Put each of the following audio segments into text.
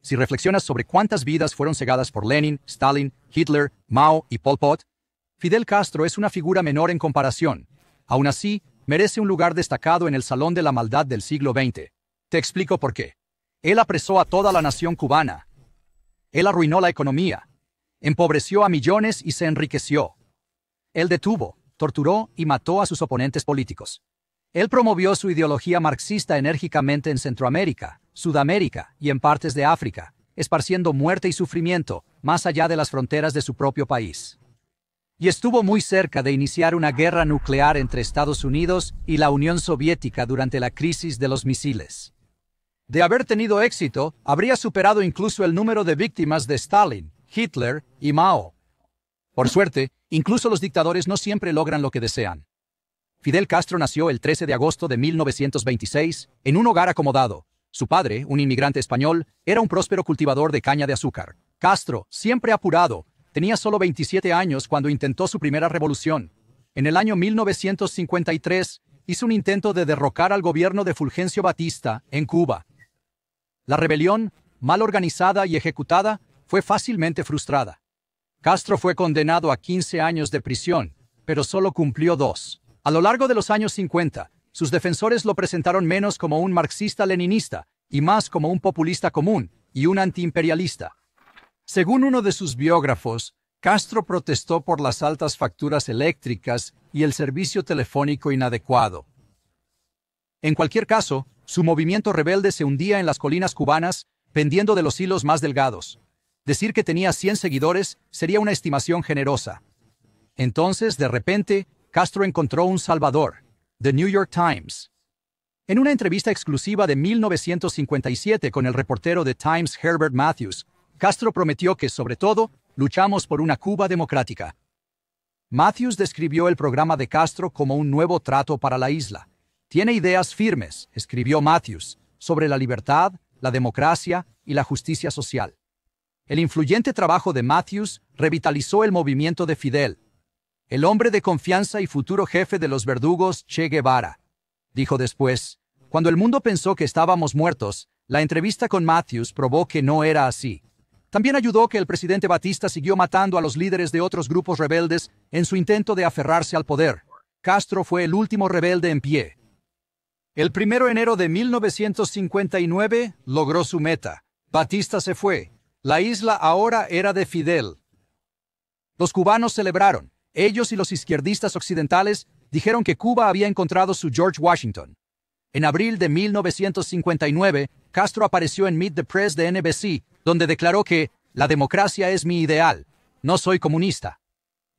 Si reflexionas sobre cuántas vidas fueron cegadas por Lenin, Stalin, Hitler, Mao y Pol Pot, Fidel Castro es una figura menor en comparación. Aún así, merece un lugar destacado en el Salón de la Maldad del siglo XX. Te explico por qué. Él apresó a toda la nación cubana. Él arruinó la economía, empobreció a millones y se enriqueció. Él detuvo, torturó y mató a sus oponentes políticos. Él promovió su ideología marxista enérgicamente en Centroamérica, Sudamérica y en partes de África, esparciendo muerte y sufrimiento más allá de las fronteras de su propio país. Y estuvo muy cerca de iniciar una guerra nuclear entre Estados Unidos y la Unión Soviética durante la crisis de los misiles. De haber tenido éxito, habría superado incluso el número de víctimas de Stalin, Hitler y Mao. Por suerte, incluso los dictadores no siempre logran lo que desean. Fidel Castro nació el 13 de agosto de 1926 en un hogar acomodado. Su padre, un inmigrante español, era un próspero cultivador de caña de azúcar. Castro, siempre apurado, tenía solo 27 años cuando intentó su primera revolución. En el año 1953, hizo un intento de derrocar al gobierno de Fulgencio Batista en Cuba. La rebelión, mal organizada y ejecutada, fue fácilmente frustrada. Castro fue condenado a 15 años de prisión, pero solo cumplió 2. A lo largo de los años 50, sus defensores lo presentaron menos como un marxista-leninista y más como un populista común y un antiimperialista. Según uno de sus biógrafos, Castro protestó por las altas facturas eléctricas y el servicio telefónico inadecuado. En cualquier caso, su movimiento rebelde se hundía en las colinas cubanas, pendiendo de los hilos más delgados. Decir que tenía 100 seguidores sería una estimación generosa. Entonces, de repente, Castro encontró un salvador: The New York Times. En una entrevista exclusiva de 1957 con el reportero de Times Herbert Matthews, Castro prometió que, sobre todo, luchamos por una Cuba democrática. Matthews describió el programa de Castro como un nuevo trato para la isla. Tiene ideas firmes, escribió Matthews, sobre la libertad, la democracia y la justicia social. El influyente trabajo de Matthews revitalizó el movimiento de Fidel. El hombre de confianza y futuro jefe de los verdugos, Che Guevara. Dijo después: cuando el mundo pensó que estábamos muertos, la entrevista con Matthews probó que no era así. También ayudó que el presidente Batista siguió matando a los líderes de otros grupos rebeldes en su intento de aferrarse al poder. Castro fue el último rebelde en pie. El 1 de enero de 1959 logró su meta. Batista se fue. La isla ahora era de Fidel. Los cubanos celebraron. Ellos y los izquierdistas occidentales dijeron que Cuba había encontrado su George Washington. En abril de 1959, Castro apareció en Meet the Press de NBC, donde declaró que la democracia es mi ideal, no soy comunista.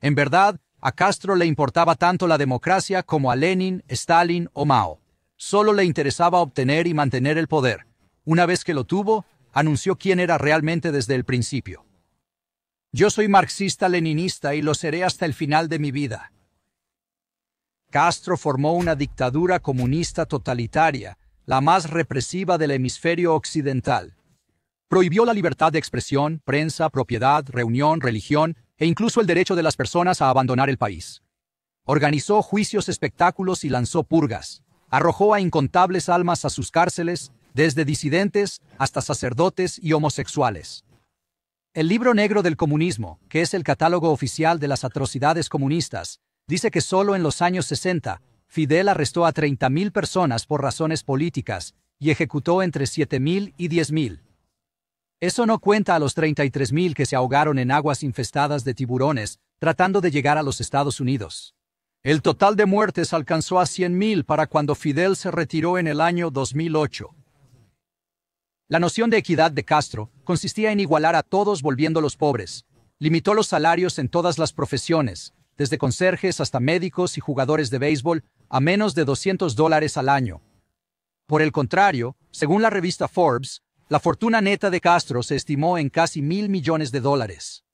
En verdad, a Castro le importaba tanto la democracia como a Lenin, Stalin o Mao. Solo le interesaba obtener y mantener el poder. Una vez que lo tuvo, anunció quién era realmente desde el principio. Yo soy marxista-leninista y lo seré hasta el final de mi vida. Castro formó una dictadura comunista totalitaria, la más represiva del hemisferio occidental. Prohibió la libertad de expresión, prensa, propiedad, reunión, religión e incluso el derecho de las personas a abandonar el país. Organizó juicios, espectáculos y lanzó purgas. Arrojó a incontables almas a sus cárceles, desde disidentes hasta sacerdotes y homosexuales. El Libro Negro del Comunismo, que es el catálogo oficial de las atrocidades comunistas, dice que solo en los años 60, Fidel arrestó a 30.000 personas por razones políticas y ejecutó entre 7.000 y 10.000. Eso no cuenta a los 33.000 que se ahogaron en aguas infestadas de tiburones tratando de llegar a los Estados Unidos. El total de muertes alcanzó a 100.000 para cuando Fidel se retiró en el año 2008. La noción de equidad de Castro consistía en igualar a todos volviéndolos pobres. Limitó los salarios en todas las profesiones, desde conserjes hasta médicos y jugadores de béisbol, a menos de $200 al año. Por el contrario, según la revista Forbes, la fortuna neta de Castro se estimó en casi $1.000 millones.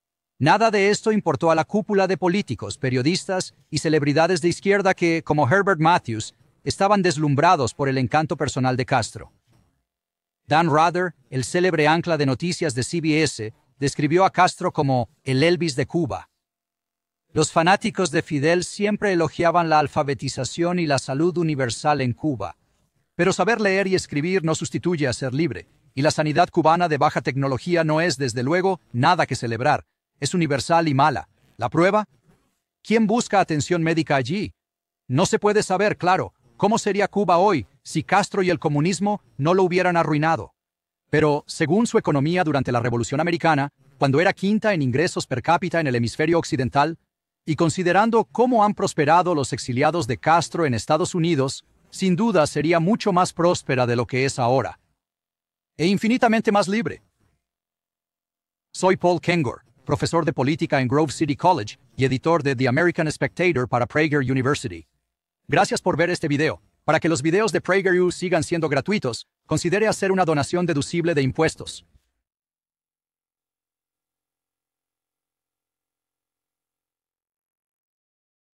Nada de esto importó a la cúpula de políticos, periodistas y celebridades de izquierda que, como Herbert Matthews, estaban deslumbrados por el encanto personal de Castro. Dan Rather, el célebre ancla de noticias de CBS, describió a Castro como el Elvis de Cuba. Los fanáticos de Fidel siempre elogiaban la alfabetización y la salud universal en Cuba. Pero saber leer y escribir no sustituye a ser libre, y la sanidad cubana de baja tecnología no es, desde luego, nada que celebrar. Es universal y mala. ¿La prueba? ¿Quién busca atención médica allí? No se puede saber, claro, cómo sería Cuba hoy si Castro y el comunismo no lo hubieran arruinado. Pero, según su economía durante la Revolución Americana, cuando era quinta en ingresos per cápita en el hemisferio occidental, y considerando cómo han prosperado los exiliados de Castro en Estados Unidos, sin duda sería mucho más próspera de lo que es ahora. E infinitamente más libre. Soy Paul Kengor, profesor de política en Grove City College y editor de The American Spectator para Prager University. Gracias por ver este video. Para que los videos de PragerU sigan siendo gratuitos, considere hacer una donación deducible de impuestos.